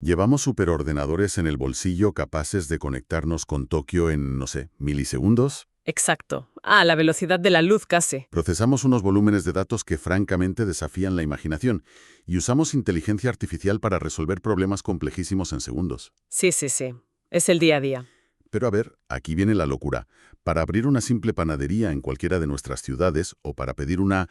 Llevamos superordenadores en el bolsillo capaces de conectarnos con Tokio en, no sé, milisegundos. Exacto. La velocidad de la luz casi. Procesamos unos volúmenes de datos que francamente desafían la imaginación y usamos inteligencia artificial para resolver problemas complejísimos en segundos. Sí, sí, sí. Es el día a día. Pero a ver, aquí viene la locura. Para abrir una simple panadería en cualquiera de nuestras ciudades o para pedir una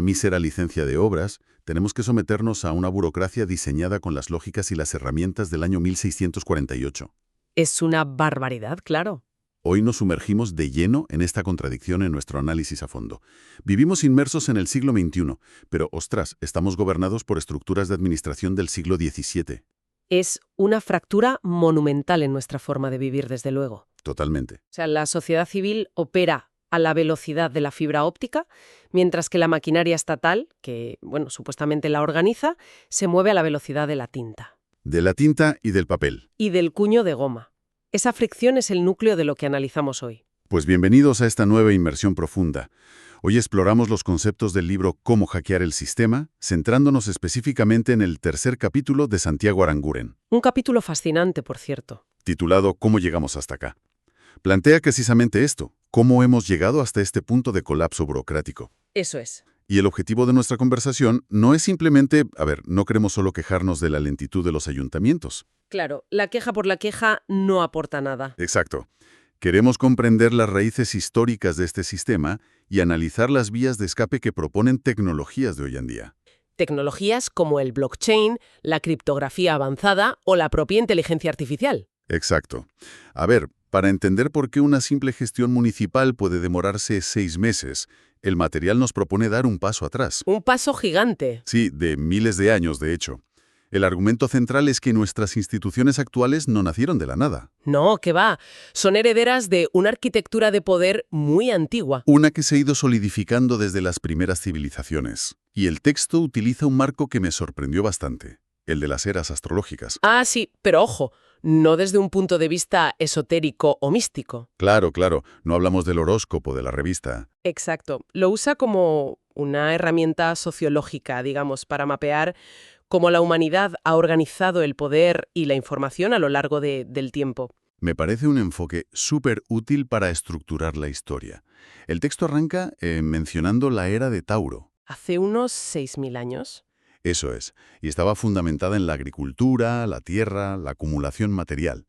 mísera licencia de obras, tenemos que someternos a una burocracia diseñada con las lógicas y las herramientas del año 1648. Es una barbaridad, claro. Hoy nos sumergimos de lleno en esta contradicción en nuestro análisis a fondo. Vivimos inmersos en el siglo XXI, pero, ostras, estamos gobernados por estructuras de administración del siglo XVII. Es una fractura monumental en nuestra forma de vivir, desde luego. Totalmente. O sea, la sociedad civil opera a la velocidad de la fibra óptica, mientras que la maquinaria estatal, que, bueno, supuestamente la organiza, se mueve a la velocidad de la tinta. De la tinta y del papel. Y del cuño de goma. Esa fricción es el núcleo de lo que analizamos hoy. Pues bienvenidos a esta nueva inmersión profunda. Hoy exploramos los conceptos del libro Cómo hackear el sistema, centrándonos específicamente en el tercer capítulo de Santiago Aranguren, Un capítulo fascinante, por cierto. titulado ¿Cómo llegamos hasta acá? Plantea precisamente esto, cómo hemos llegado hasta este punto de colapso burocrático. Eso es. Y el objetivo de nuestra conversación no es simplemente, no queremos solo quejarnos de la lentitud de los ayuntamientos. Claro, la queja por la queja no aporta nada. Exacto. Queremos comprender las raíces históricas de este sistema y analizar las vías de escape que proponen tecnologías de hoy en día. Tecnologías como el blockchain, la criptografía avanzada o la propia inteligencia artificial. Exacto. A ver, para entender por qué una simple gestión municipal puede demorarse 6 meses, el material nos propone dar un paso atrás. Un paso gigante. Sí, de miles de años, de hecho. El argumento central es que nuestras instituciones actuales no nacieron de la nada. No, que va. Son herederas de una arquitectura de poder muy antigua. Una que se ha ido solidificando desde las primeras civilizaciones. Y el texto utiliza un marco que me sorprendió bastante, el de las eras astrológicas. Sí, pero ojo, no desde un punto de vista esotérico o místico. Claro, no hablamos del horóscopo de la revista. Exacto. Lo usa como una herramienta sociológica, digamos, para mapear cómo la humanidad ha organizado el poder y la información a lo largo del tiempo. Me parece un enfoque súper útil para estructurar la historia. El texto arranca mencionando la era de Tauro. Hace unos 6.000 años. Eso es, y estaba fundamentada en la agricultura, la tierra, la acumulación material.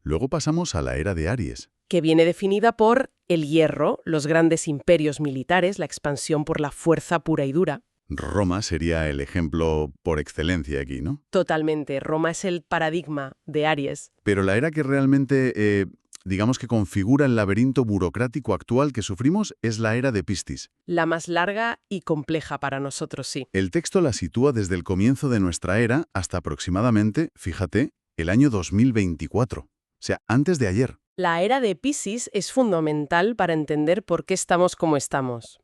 Luego pasamos a la era de Aries. Que viene definida por el hierro, los grandes imperios militares, la expansión por la fuerza pura y dura. Roma sería el ejemplo por excelencia aquí, ¿no? Totalmente. Roma es el paradigma de Aries. Pero la era que realmente, digamos que configura el laberinto burocrático actual que sufrimos es la era de Piscis. La más larga y compleja para nosotros, sí. El texto la sitúa desde el comienzo de nuestra era hasta aproximadamente, fíjate, el año 2024. O sea, antes de ayer. La era de Piscis es fundamental para entender por qué estamos como estamos.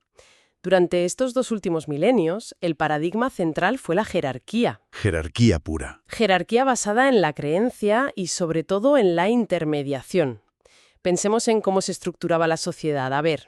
Durante estos 2 últimos milenios, el paradigma central fue la jerarquía. Jerarquía pura. Jerarquía basada en la creencia y sobre todo en la intermediación. Pensemos en cómo se estructuraba la sociedad. A ver,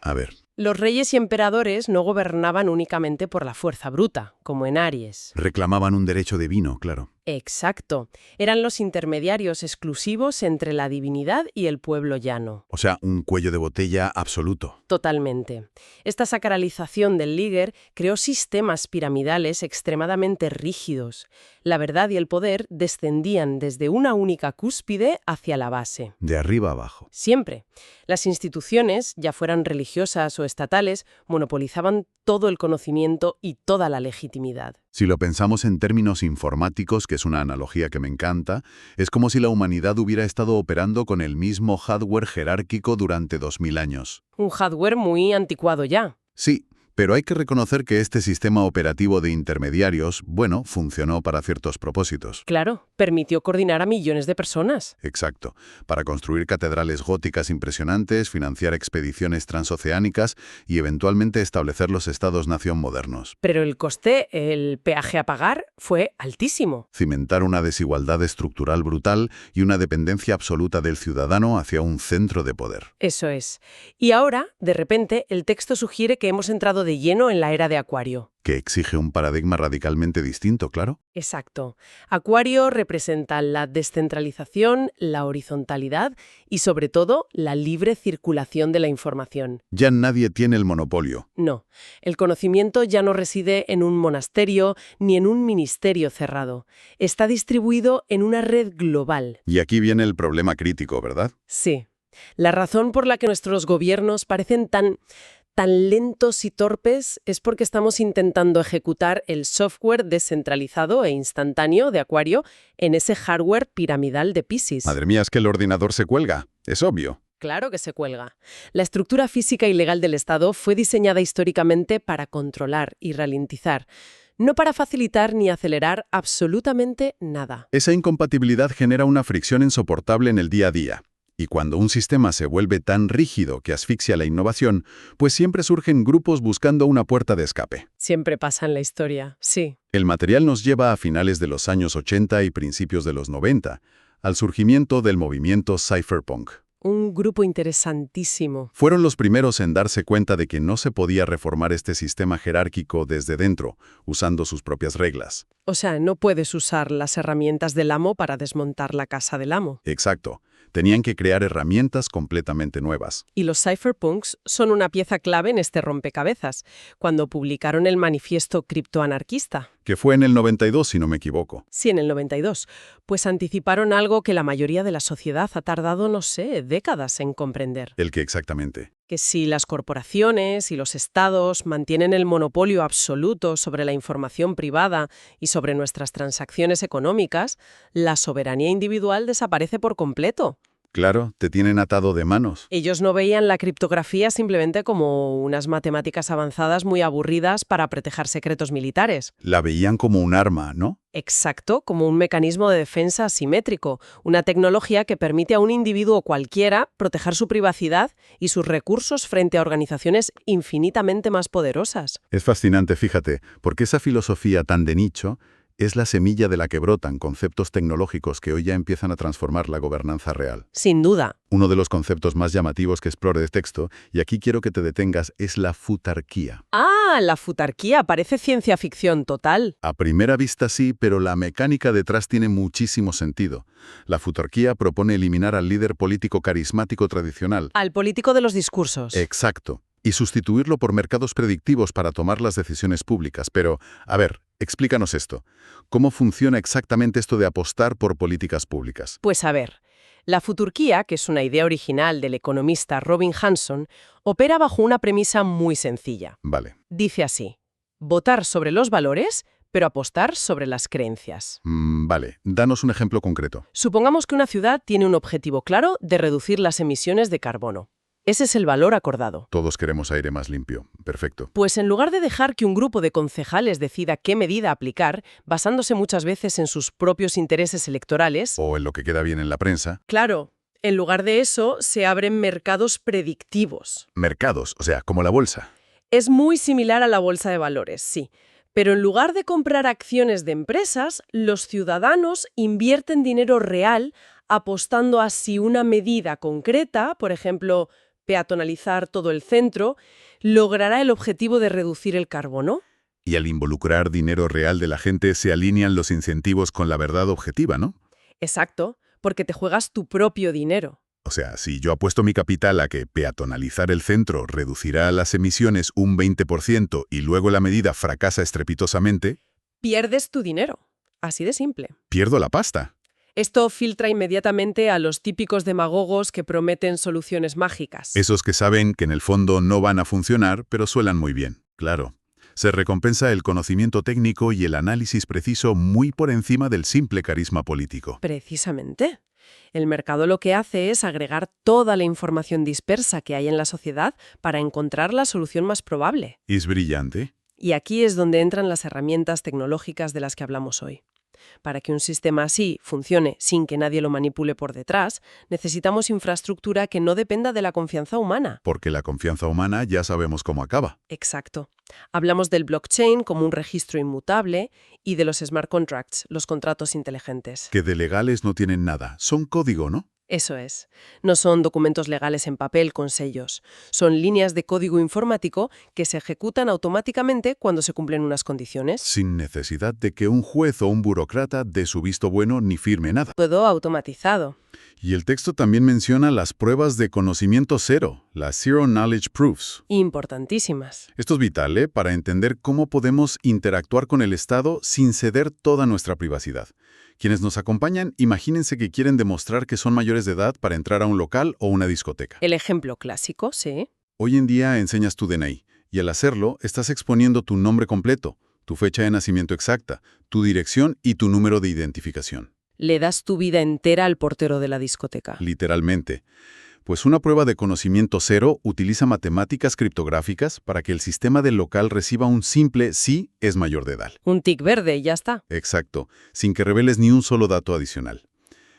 los reyes y emperadores no gobernaban únicamente por la fuerza bruta, como en Aries. Reclamaban un derecho divino, claro. Exacto. Eran los intermediarios exclusivos entre la divinidad y el pueblo llano. O sea, un cuello de botella absoluto. Totalmente. Esta sacralización del líder creó sistemas piramidales extremadamente rígidos. La verdad y el poder descendían desde una única cúspide hacia la base. De arriba abajo. Siempre. Las instituciones, ya fueran religiosas o estatales, monopolizaban todo el conocimiento y toda la legitimidad. Si lo pensamos en términos informáticos, que es una analogía que me encanta, es como si la humanidad hubiera estado operando con el mismo hardware jerárquico durante 2000 años. Un hardware muy anticuado ya. Sí, pero hay que reconocer que este sistema operativo de intermediarios, funcionó para ciertos propósitos. Claro, permitió coordinar a millones de personas. Exacto. Para construir catedrales góticas impresionantes, financiar expediciones transoceánicas y eventualmente establecer los estados-nación modernos. Pero el coste, el peaje a pagar, fue altísimo. Cimentar una desigualdad estructural brutal y una dependencia absoluta del ciudadano hacia un centro de poder. Eso es. Y ahora, de repente, el texto sugiere que hemos entrado de lleno en la era de Acuario. Que exige un paradigma radicalmente distinto, claro. Exacto. Acuario representa la descentralización, la horizontalidad y, sobre todo, la libre circulación de la información. Ya nadie tiene el monopolio. No, el conocimiento ya no reside en un monasterio ni en un ministerio cerrado. Está distribuido en una red global. Y aquí viene el problema crítico, ¿verdad? Sí. La razón por la que nuestros gobiernos parecen tan lentos y torpes es porque estamos intentando ejecutar el software descentralizado e instantáneo de Acuario en ese hardware piramidal de Piscis. Madre mía, es que el ordenador se cuelga. Es obvio. Claro que se cuelga. La estructura física y legal del Estado fue diseñada históricamente para controlar y ralentizar, no para facilitar ni acelerar absolutamente nada. Esa incompatibilidad genera una fricción insoportable en el día a día. Y cuando un sistema se vuelve tan rígido que asfixia la innovación, pues siempre surgen grupos buscando una puerta de escape. Siempre pasa en la historia, sí. El material nos lleva a finales de los años 80 y principios de los 90, al surgimiento del movimiento cypherpunk. Un grupo interesantísimo. Fueron los primeros en darse cuenta de que no se podía reformar este sistema jerárquico desde dentro, usando sus propias reglas. O sea, no puedes usar las herramientas del amo para desmontar la casa del amo. Exacto. Tenían que crear herramientas completamente nuevas. Y los cypherpunks son una pieza clave en este rompecabezas, cuando publicaron el manifiesto criptoanarquista. Que fue en el 92, si no me equivoco. Sí, en el 92. Pues anticiparon algo que la mayoría de la sociedad ha tardado, no sé, décadas en comprender. ¿El qué exactamente? Que si las corporaciones y los estados mantienen el monopolio absoluto sobre la información privada y sobre nuestras transacciones económicas, la soberanía individual desaparece por completo. Claro, te tienen atado de manos. Ellos no veían la criptografía simplemente como unas matemáticas avanzadas muy aburridas para proteger secretos militares. La veían como un arma, ¿no? Exacto, como un mecanismo de defensa asimétrico, una tecnología que permite a un individuo cualquiera proteger su privacidad y sus recursos frente a organizaciones infinitamente más poderosas. Es fascinante, fíjate, porque esa filosofía tan de nicho es la semilla de la que brotan conceptos tecnológicos que hoy ya empiezan a transformar la gobernanza real. Sin duda. Uno de los conceptos más llamativos que explore el texto, y aquí quiero que te detengas, es la futarquía. Ah, la futarquía parece ciencia ficción total. A primera vista sí, pero la mecánica detrás tiene muchísimo sentido. La futarquía propone eliminar al líder político carismático tradicional. Al político de los discursos. Exacto. Y sustituirlo por mercados predictivos para tomar las decisiones públicas. Pero, a ver, explícanos esto. ¿Cómo funciona exactamente esto de apostar por políticas públicas? Pues a ver, la futurquía, que es una idea original del economista Robin Hanson, opera bajo una premisa muy sencilla. Vale. Dice así: votar sobre los valores, pero apostar sobre las creencias. Vale, danos un ejemplo concreto. Supongamos que una ciudad tiene un objetivo claro de reducir las emisiones de carbono. Ese es el valor acordado. Todos queremos aire más limpio. Perfecto. Pues en lugar de dejar que un grupo de concejales decida qué medida aplicar, basándose muchas veces en sus propios intereses electorales... O en lo que queda bien en la prensa. Claro, en lugar de eso, se abren mercados predictivos. Mercados, o sea, como la bolsa. Es muy similar a la bolsa de valores, sí. Pero en lugar de comprar acciones de empresas, los ciudadanos invierten dinero real apostando a si una medida concreta, por ejemplo, peatonalizar todo el centro, logrará el objetivo de reducir el carbono. Y al involucrar dinero real de la gente se alinean los incentivos con la verdad objetiva, ¿no? Exacto, porque te juegas tu propio dinero. O sea, si yo apuesto mi capital a que peatonalizar el centro reducirá las emisiones un 20% y luego la medida fracasa estrepitosamente... Pierdes tu dinero. Así de simple. Pierdo la pasta. Esto filtra inmediatamente a los típicos demagogos que prometen soluciones mágicas. Esos que saben que en el fondo no van a funcionar, pero suenan muy bien. Claro. Se recompensa el conocimiento técnico y el análisis preciso muy por encima del simple carisma político. Precisamente. El mercado lo que hace es agregar toda la información dispersa que hay en la sociedad para encontrar la solución más probable. Es brillante. Y aquí es donde entran las herramientas tecnológicas de las que hablamos hoy. Para que un sistema así funcione sin que nadie lo manipule por detrás, necesitamos infraestructura que no dependa de la confianza humana. Porque la confianza humana ya sabemos cómo acaba. Exacto. Hablamos del blockchain como un registro inmutable y de los smart contracts, los contratos inteligentes. Que de legales no tienen nada, son código, ¿no? Eso es. No son documentos legales en papel con sellos. Son líneas de código informático que se ejecutan automáticamente cuando se cumplen unas condiciones. Sin necesidad de que un juez o un burócrata dé su visto bueno ni firme nada. Todo automatizado. Y el texto también menciona las pruebas de conocimiento cero, las Zero Knowledge Proofs. Importantísimas. Esto es vital, para entender cómo podemos interactuar con el Estado sin ceder toda nuestra privacidad. Quienes nos acompañan, imagínense que quieren demostrar que son mayores de edad para entrar a un local o una discoteca. El ejemplo clásico, sí. Hoy en día enseñas tu DNI, y al hacerlo estás exponiendo tu nombre completo, tu fecha de nacimiento exacta, tu dirección y tu número de identificación. Le das tu vida entera al portero de la discoteca. Literalmente. Pues una prueba de conocimiento cero utiliza matemáticas criptográficas para que el sistema del local reciba un simple sí es mayor de edad. Un tic verde y ya está. Exacto, sin que reveles ni un solo dato adicional.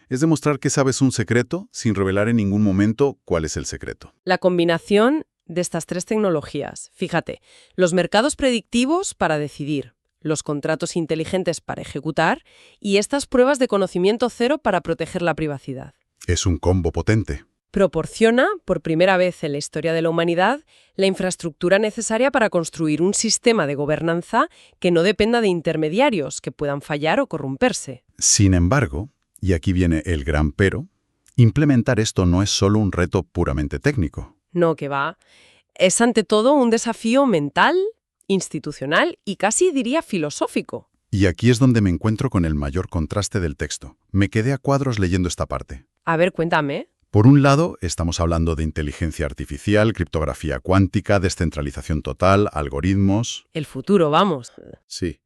Es demostrar que sabes un secreto sin revelar en ningún momento cuál es el secreto. La combinación de estas tres tecnologías. Fíjate, los mercados predictivos para decidir, los contratos inteligentes para ejecutar y estas pruebas de conocimiento cero para proteger la privacidad. Es un combo potente. Proporciona, por primera vez en la historia de la humanidad, la infraestructura necesaria para construir un sistema de gobernanza que no dependa de intermediarios que puedan fallar o corromperse. Sin embargo, y aquí viene el gran pero, implementar esto no es solo un reto puramente técnico. No, que va. Es ante todo un desafío mental, institucional y casi diría filosófico. Y aquí es donde me encuentro con el mayor contraste del texto. Me quedé a cuadros leyendo esta parte. A ver, cuéntame. Por un lado, estamos hablando de inteligencia artificial, criptografía cuántica, descentralización total, algoritmos. El futuro, vamos. Sí.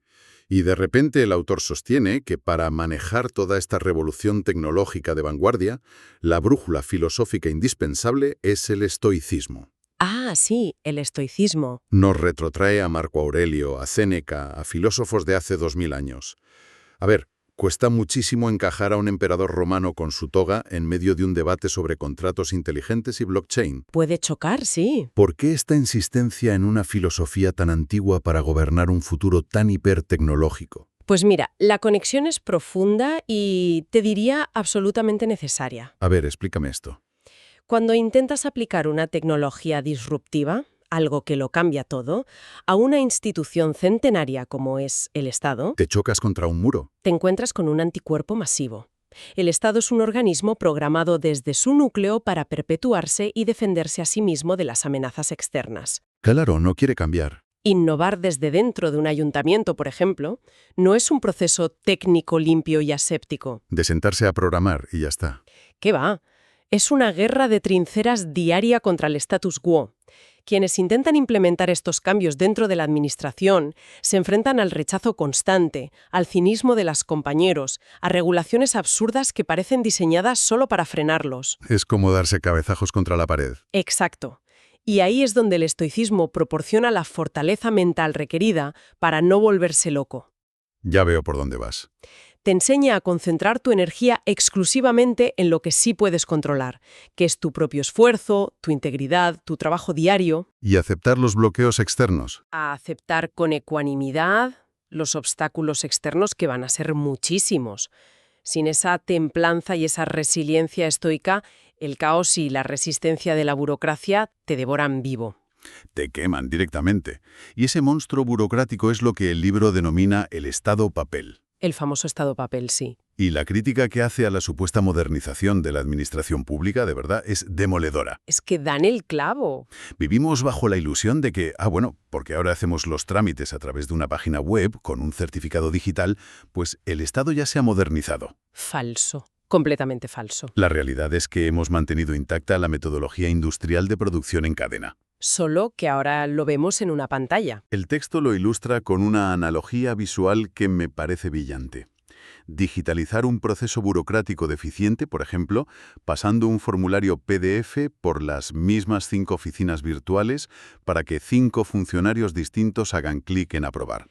Y de repente el autor sostiene que para manejar toda esta revolución tecnológica de vanguardia, la brújula filosófica indispensable es el estoicismo. Ah, sí, el estoicismo. Nos retrotrae a Marco Aurelio, a Séneca, a filósofos de hace 2000 años. A ver, cuesta muchísimo encajar a un emperador romano con su toga en medio de un debate sobre contratos inteligentes y blockchain. Puede chocar, sí. ¿Por qué esta insistencia en una filosofía tan antigua para gobernar un futuro tan hipertecnológico? Pues mira, la conexión es profunda y, te diría, absolutamente necesaria. A ver, explícame esto. Cuando intentas aplicar una tecnología disruptiva, algo que lo cambia todo, a una institución centenaria como es el Estado, ¿Te chocas contra un muro? te encuentras con un anticuerpo masivo. El Estado es un organismo programado desde su núcleo para perpetuarse y defenderse a sí mismo de las amenazas externas. Claro, no quiere cambiar. Innovar desde dentro de un ayuntamiento, por ejemplo, no es un proceso técnico limpio y aséptico. De sentarse a programar y ya está. ¿Qué va? Es una guerra de trincheras diaria contra el status quo. Quienes intentan implementar estos cambios dentro de la administración se enfrentan al rechazo constante, al cinismo de los compañeros, a regulaciones absurdas que parecen diseñadas solo para frenarlos. Es como darse cabezazos contra la pared. Exacto. Y ahí es donde el estoicismo proporciona la fortaleza mental requerida para no volverse loco. Ya veo por dónde vas. Te enseña a concentrar tu energía exclusivamente en lo que sí puedes controlar, que es tu propio esfuerzo, tu integridad, tu trabajo diario. Y aceptar los bloqueos externos. A aceptar con ecuanimidad los obstáculos externos que van a ser muchísimos. Sin esa templanza y esa resiliencia estoica, el caos y la resistencia de la burocracia te devoran vivo. Te queman directamente. Y ese monstruo burocrático es lo que el libro denomina el Estado papel. El famoso Estado papel, sí. Y la crítica que hace a la supuesta modernización de la administración pública, de verdad, es demoledora. Es que dan el clavo. Vivimos bajo la ilusión de que, porque ahora hacemos los trámites a través de una página web con un certificado digital, pues el Estado ya se ha modernizado. Falso. Completamente falso. La realidad es que hemos mantenido intacta la metodología industrial de producción en cadena. Solo que ahora lo vemos en una pantalla. El texto lo ilustra con una analogía visual que me parece brillante. Digitalizar un proceso burocrático deficiente, por ejemplo, pasando un formulario PDF por las mismas 5 oficinas virtuales para que 5 funcionarios distintos hagan clic en aprobar.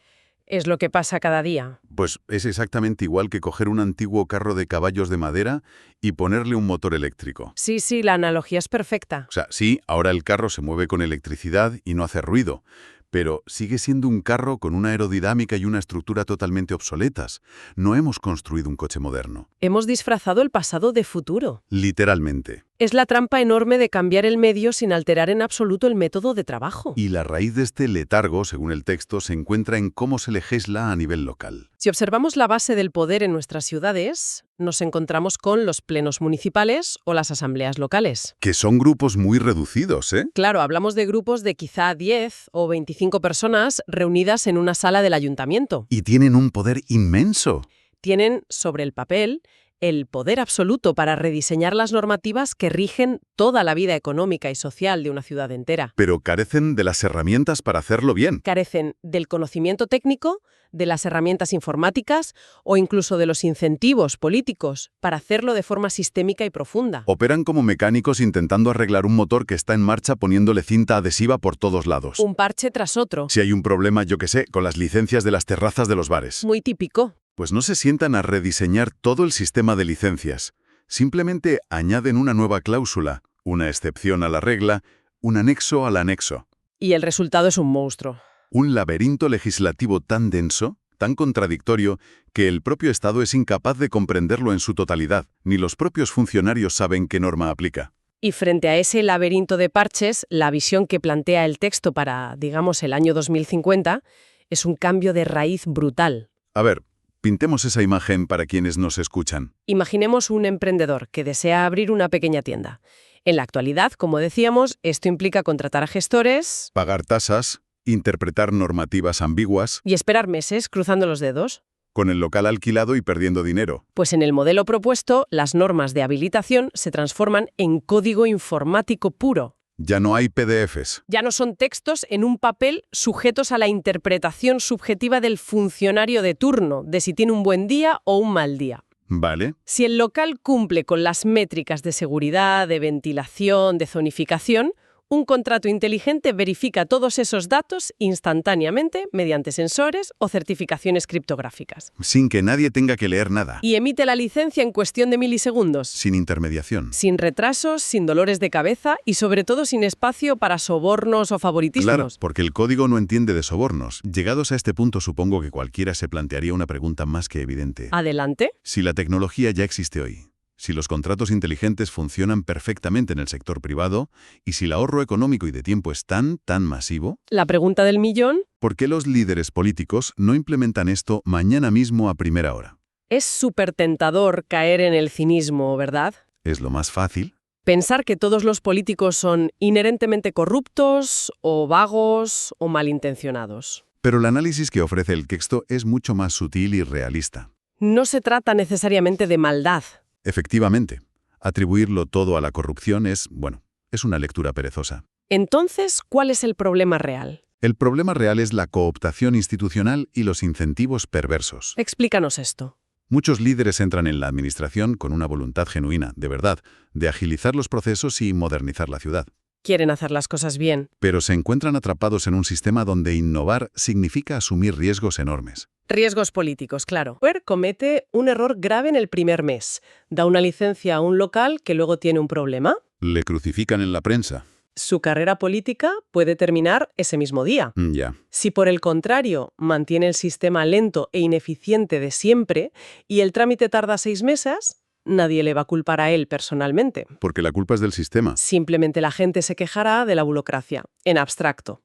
Es lo que pasa cada día. Pues es exactamente igual que coger un antiguo carro de caballos de madera y ponerle un motor eléctrico. Sí, la analogía es perfecta. O sea, sí, ahora el carro se mueve con electricidad y no hace ruido, Pero sigue siendo un carro con una aerodinámica y una estructura totalmente obsoletas. No hemos construido un coche moderno. Hemos disfrazado el pasado de futuro. Literalmente. Es la trampa enorme de cambiar el medio sin alterar en absoluto el método de trabajo. Y la raíz de este letargo, según el texto, se encuentra en cómo se legisla a nivel local. Si observamos la base del poder en nuestras ciudades, nos encontramos con los plenos municipales o las asambleas locales. Que son grupos muy reducidos, ¿eh? Claro, hablamos de grupos de quizá 10 o 25 personas reunidas en una sala del ayuntamiento. Y tienen un poder inmenso. Tienen, sobre el papel, el poder absoluto para rediseñar las normativas que rigen toda la vida económica y social de una ciudad entera. Pero carecen de las herramientas para hacerlo bien. Carecen del conocimiento técnico, de las herramientas informáticas o incluso de los incentivos políticos para hacerlo de forma sistémica y profunda. Operan como mecánicos intentando arreglar un motor que está en marcha poniéndole cinta adhesiva por todos lados. Un parche tras otro. Si hay un problema, yo qué sé, con las licencias de las terrazas de los bares. Muy típico. Pues no se sientan a rediseñar todo el sistema de licencias. Simplemente añaden una nueva cláusula, una excepción a la regla, un anexo al anexo. Y el resultado es un monstruo. Un laberinto legislativo tan denso, tan contradictorio, que el propio Estado es incapaz de comprenderlo en su totalidad. Ni los propios funcionarios saben qué norma aplica. Y frente a ese laberinto de parches, la visión que plantea el texto para, digamos, el año 2050 es un cambio de raíz brutal. A ver, pintemos esa imagen para quienes nos escuchan. Imaginemos un emprendedor que desea abrir una pequeña tienda. En la actualidad, como decíamos, esto implica contratar a gestores, Pagar tasas, interpretar normativas ambiguas, y esperar meses cruzando los dedos. con el local alquilado y perdiendo dinero. Pues en el modelo propuesto, las normas de habilitación se transforman en código informático puro. Ya no hay PDFs. Ya no son textos en un papel sujetos a la interpretación subjetiva del funcionario de turno, de si tiene un buen día o un mal día. ¿Vale? Si el local cumple con las métricas de seguridad, de ventilación, de zonificación, un contrato inteligente verifica todos esos datos instantáneamente mediante sensores o certificaciones criptográficas. Sin que nadie tenga que leer nada. Y emite la licencia en cuestión de milisegundos. Sin intermediación. Sin retrasos, sin dolores de cabeza y sobre todo sin espacio para sobornos o favoritismos. Claro, porque el código no entiende de sobornos. Llegados a este punto, supongo que cualquiera se plantearía una pregunta más que evidente. Adelante. Si la tecnología ya existe hoy, si los contratos inteligentes funcionan perfectamente en el sector privado y si el ahorro económico y de tiempo es tan masivo, La pregunta del millón. ¿por qué los líderes políticos no implementan esto mañana mismo a primera hora? Es súper tentador caer en el cinismo, ¿verdad? ¿Es lo más fácil? Pensar que todos los políticos son inherentemente corruptos o vagos o malintencionados. Pero el análisis que ofrece el texto es mucho más sutil y realista. No se trata necesariamente de maldad. Efectivamente, atribuirlo todo a la corrupción es una lectura perezosa. Entonces, ¿cuál es el problema real? El problema real es la cooptación institucional y los incentivos perversos. Explícanos esto. Muchos líderes entran en la administración con una voluntad genuina, de verdad, de agilizar los procesos y modernizar la ciudad. Quieren hacer las cosas bien. Pero se encuentran atrapados en un sistema donde innovar significa asumir riesgos enormes. Riesgos políticos, claro. Uber comete un error grave en el primer mes. Da una licencia a un local que luego tiene un problema. Le crucifican en la prensa. Su carrera política puede terminar ese mismo día. Ya. Si por el contrario mantiene el sistema lento e ineficiente de siempre y el trámite tarda 6 meses, nadie le va a culpar a él personalmente. Porque la culpa es del sistema. Simplemente la gente se quejará de la burocracia, en abstracto.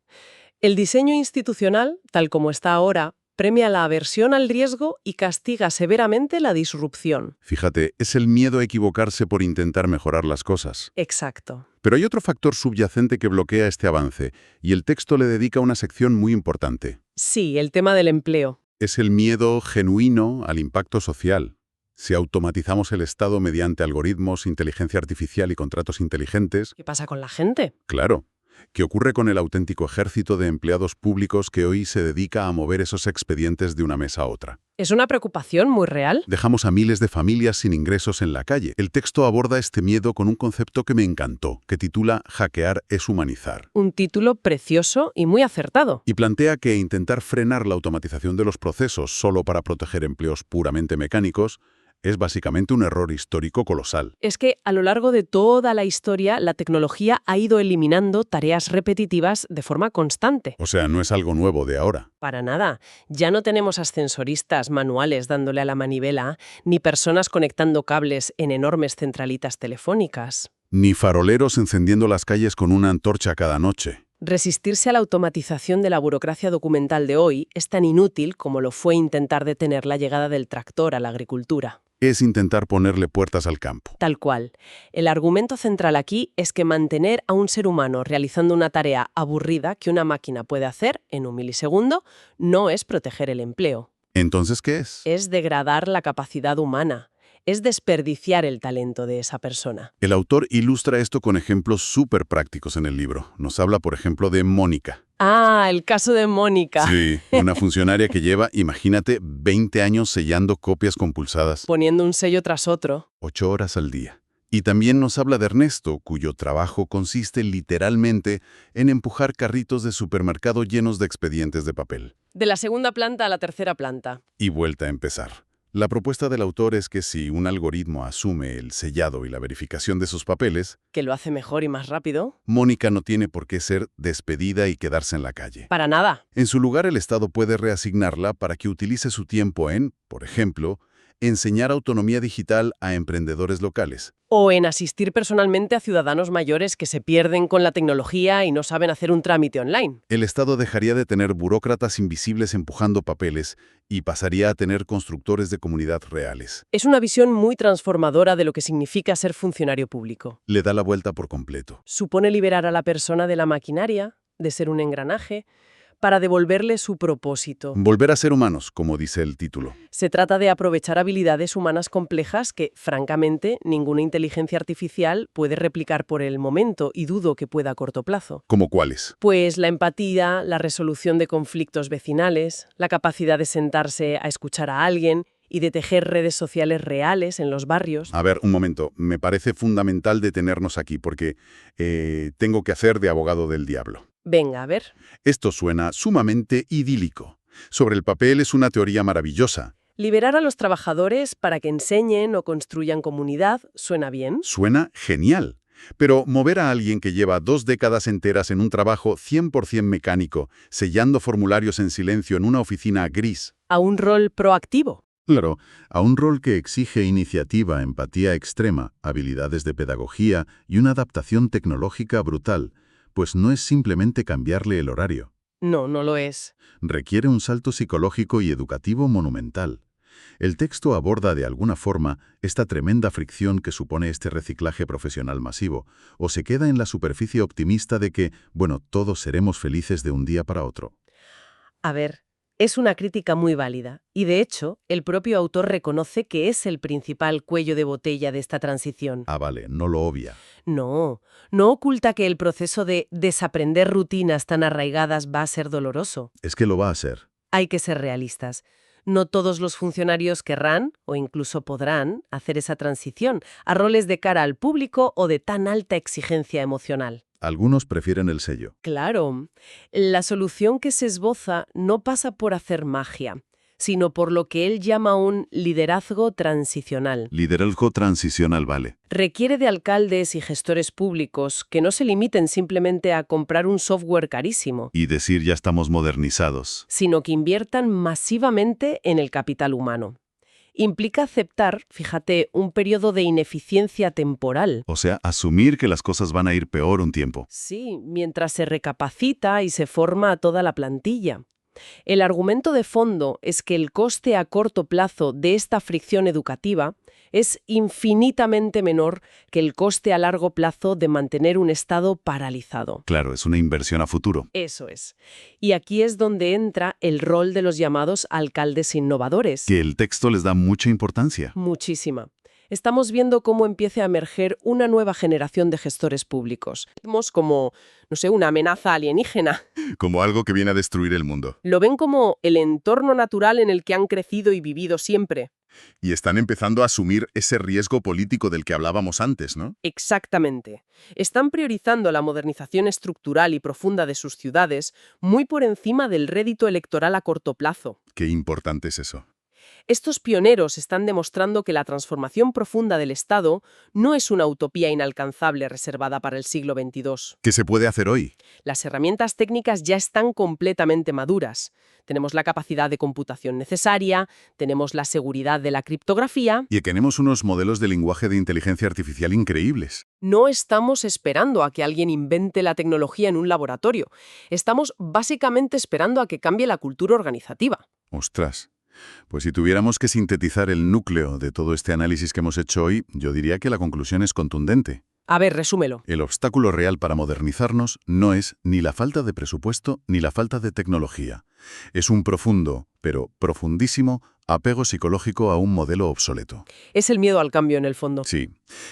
El diseño institucional, tal como está ahora, premia la aversión al riesgo y castiga severamente la disrupción. Fíjate, es el miedo a equivocarse por intentar mejorar las cosas. Exacto. Pero hay otro factor subyacente que bloquea este avance, y el texto le dedica una sección muy importante. Sí, el tema del empleo. Es el miedo genuino al impacto social. Si automatizamos el Estado mediante algoritmos, inteligencia artificial y contratos inteligentes... ¿Qué pasa con la gente? Claro. ¿Qué ocurre con el auténtico ejército de empleados públicos que hoy se dedica a mover esos expedientes de una mesa a otra? ¿Es una preocupación muy real? Dejamos a miles de familias sin ingresos en la calle. El texto aborda este miedo con un concepto que me encantó, que titula Hackear es humanizar. Un título precioso y muy acertado. Y plantea que intentar frenar la automatización de los procesos solo para proteger empleos puramente mecánicos Es básicamente un error histórico colosal. Es que a lo largo de toda la historia, la tecnología ha ido eliminando tareas repetitivas de forma constante. O sea, no es algo nuevo de ahora. Para nada. Ya no tenemos ascensoristas manuales dándole a la manivela, ni personas conectando cables en enormes centralitas telefónicas. Ni faroleros encendiendo las calles con una antorcha cada noche. Resistirse a la automatización de la burocracia documental de hoy es tan inútil como lo fue intentar detener la llegada del tractor a la agricultura. Es intentar ponerle puertas al campo. Tal cual. El argumento central aquí es que mantener a un ser humano realizando una tarea aburrida que una máquina puede hacer en un milisegundo no es proteger el empleo. ¿Entonces qué es? Es degradar la capacidad humana. Es desperdiciar el talento de esa persona. El autor ilustra esto con ejemplos súper prácticos en el libro. Nos habla, por ejemplo, de Mónica. Ah, el caso de Mónica. Sí, una funcionaria que lleva, imagínate, 20 años sellando copias compulsadas. Poniendo un sello tras otro. 8 horas al día. Y también nos habla de Ernesto, cuyo trabajo consiste literalmente en empujar carritos de supermercado llenos de expedientes de papel. De la segunda planta a la tercera planta. Y vuelta a empezar. La propuesta del autor es que si un algoritmo asume el sellado y la verificación de sus papeles, que lo hace mejor y más rápido, Mónica no tiene por qué ser despedida y quedarse en la calle. Para nada. En su lugar, el Estado puede reasignarla para que utilice su tiempo en, por ejemplo, enseñar autonomía digital a emprendedores locales. O en asistir personalmente a ciudadanos mayores que se pierden con la tecnología y no saben hacer un trámite online. El Estado dejaría de tener burócratas invisibles empujando papeles y pasaría a tener constructores de comunidad reales. Es una visión muy transformadora de lo que significa ser funcionario público. Le da la vuelta por completo. Supone liberar a la persona de la maquinaria, de ser un engranaje, para devolverle su propósito. Volver a ser humanos, como dice el título. Se trata de aprovechar habilidades humanas complejas que, francamente, ninguna inteligencia artificial puede replicar por el momento y dudo que pueda a corto plazo. ¿Cómo cuáles? Pues la empatía, la resolución de conflictos vecinales, la capacidad de sentarse a escuchar a alguien y de tejer redes sociales reales en los barrios. A ver, un momento. Me parece fundamental detenernos aquí porque tengo que hacer de abogado del diablo. Venga, a ver. Esto suena sumamente idílico. Sobre el papel es una teoría maravillosa. Liberar a los trabajadores para que enseñen o construyan comunidad, ¿suena bien? Suena genial. Pero mover a alguien que lleva 2 décadas enteras en un trabajo 100% mecánico, sellando formularios en silencio en una oficina gris. A un rol proactivo. Claro, a un rol que exige iniciativa, empatía extrema, habilidades de pedagogía y una adaptación tecnológica brutal, pues no es simplemente cambiarle el horario. No, no lo es. Requiere un salto psicológico y educativo monumental. El texto aborda de alguna forma esta tremenda fricción que supone este reciclaje profesional masivo, o se queda en la superficie optimista de que, bueno, todos seremos felices de un día para otro. A ver, es una crítica muy válida, y de hecho, el propio autor reconoce que es el principal cuello de botella de esta transición. Ah, vale, no lo obvia. No oculta que el proceso de desaprender rutinas tan arraigadas va a ser doloroso. Es que lo va a hacer. Hay que ser realistas. No todos los funcionarios querrán, o incluso podrán, hacer esa transición a roles de cara al público o de tan alta exigencia emocional. Algunos prefieren el sello. Claro, la solución que se esboza no pasa por hacer magia, sino por lo que él llama un liderazgo transicional. Liderazgo transicional, vale. Requiere de alcaldes y gestores públicos que no se limiten simplemente a comprar un software carísimo, Y decir ya estamos modernizados. sino que inviertan masivamente en el capital humano. Implica aceptar, fíjate, un periodo de ineficiencia temporal. O sea, asumir que las cosas van a ir peor un tiempo. Sí, mientras se recapacita y se forma a toda la plantilla. El argumento de fondo es que el coste a corto plazo de esta fricción educativa es infinitamente menor que el coste a largo plazo de mantener un Estado paralizado. Claro, es una inversión a futuro. Eso es. Y aquí es donde entra el rol de los llamados alcaldes innovadores. Que el texto les da mucha importancia. Muchísima. Estamos viendo cómo empieza a emerger una nueva generación de gestores públicos. Vemos como, no sé, una amenaza alienígena. Como algo que viene a destruir el mundo. Lo ven como el entorno natural en el que han crecido y vivido siempre. Y están empezando a asumir ese riesgo político del que hablábamos antes, ¿no? Exactamente. Están priorizando la modernización estructural y profunda de sus ciudades muy por encima del rédito electoral a corto plazo. Qué importante es eso. Estos pioneros están demostrando que la transformación profunda del Estado no es una utopía inalcanzable reservada para el siglo XXII. ¿Qué se puede hacer hoy? Las herramientas técnicas ya están completamente maduras. Tenemos la capacidad de computación necesaria, tenemos la seguridad de la criptografía. Y tenemos unos modelos de lenguaje de inteligencia artificial increíbles. No estamos esperando a que alguien invente la tecnología en un laboratorio. Estamos básicamente esperando a que cambie la cultura organizativa. Ostras. Pues si tuviéramos que sintetizar el núcleo de todo este análisis que hemos hecho hoy, yo diría que la conclusión es contundente. A ver, resúmelo. El obstáculo real para modernizarnos no es ni la falta de presupuesto ni la falta de tecnología. Es un profundo, pero profundísimo, apego psicológico a un modelo obsoleto. Es el miedo al cambio en el fondo. Sí.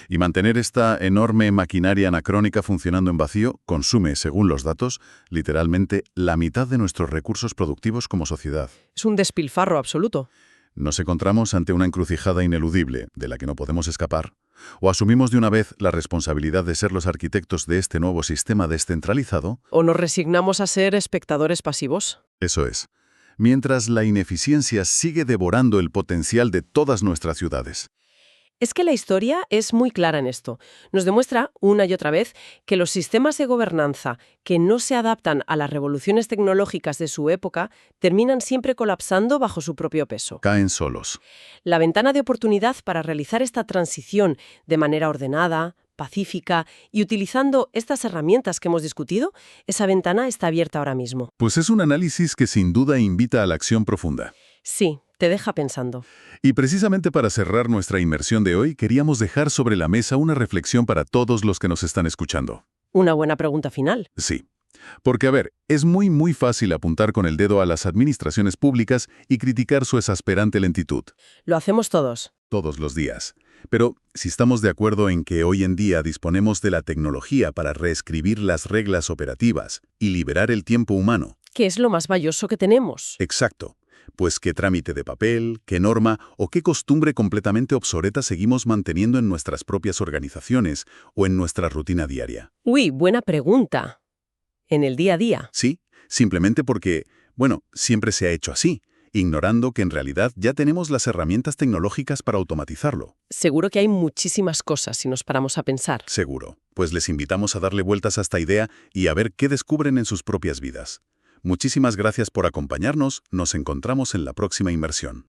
Y mantener esta enorme maquinaria anacrónica funcionando en vacío consume, según los datos, literalmente la mitad de nuestros recursos productivos como sociedad. Es un despilfarro absoluto. Nos encontramos ante una encrucijada ineludible, de la que no podemos escapar. O asumimos de una vez la responsabilidad de ser los arquitectos de este nuevo sistema descentralizado. O nos resignamos a ser espectadores pasivos. Eso es. Mientras la ineficiencia sigue devorando el potencial de todas nuestras ciudades. Es que la historia es muy clara en esto. Nos demuestra una y otra vez que los sistemas de gobernanza que no se adaptan a las revoluciones tecnológicas de su época terminan siempre colapsando bajo su propio peso. Caen solos. La ventana de oportunidad para realizar esta transición de manera ordenada, pacífica y utilizando estas herramientas que hemos discutido, esa ventana está abierta ahora mismo. Pues es un análisis que sin duda invita a la acción profunda. Sí, te deja pensando. Y precisamente para cerrar nuestra inmersión de hoy, queríamos dejar sobre la mesa una reflexión para todos los que nos están escuchando. Una buena pregunta final. Sí. Porque, a ver, es muy fácil apuntar con el dedo a las administraciones públicas y criticar su exasperante lentitud. Lo hacemos todos. Todos los días. Pero si estamos de acuerdo en que hoy en día disponemos de la tecnología para reescribir las reglas operativas y liberar el tiempo humano. ¿Qué es lo más valioso que tenemos? Exacto. Pues qué trámite de papel, qué norma o qué costumbre completamente obsoleta seguimos manteniendo en nuestras propias organizaciones o en nuestra rutina diaria. Uy, buena pregunta. ¿En el día a día? Sí, simplemente porque, siempre se ha hecho así, ignorando que en realidad ya tenemos las herramientas tecnológicas para automatizarlo. Seguro que hay muchísimas cosas si nos paramos a pensar. Seguro. Pues les invitamos a darle vueltas a esta idea y a ver qué descubren en sus propias vidas. Muchísimas gracias por acompañarnos. Nos encontramos en la próxima inmersión.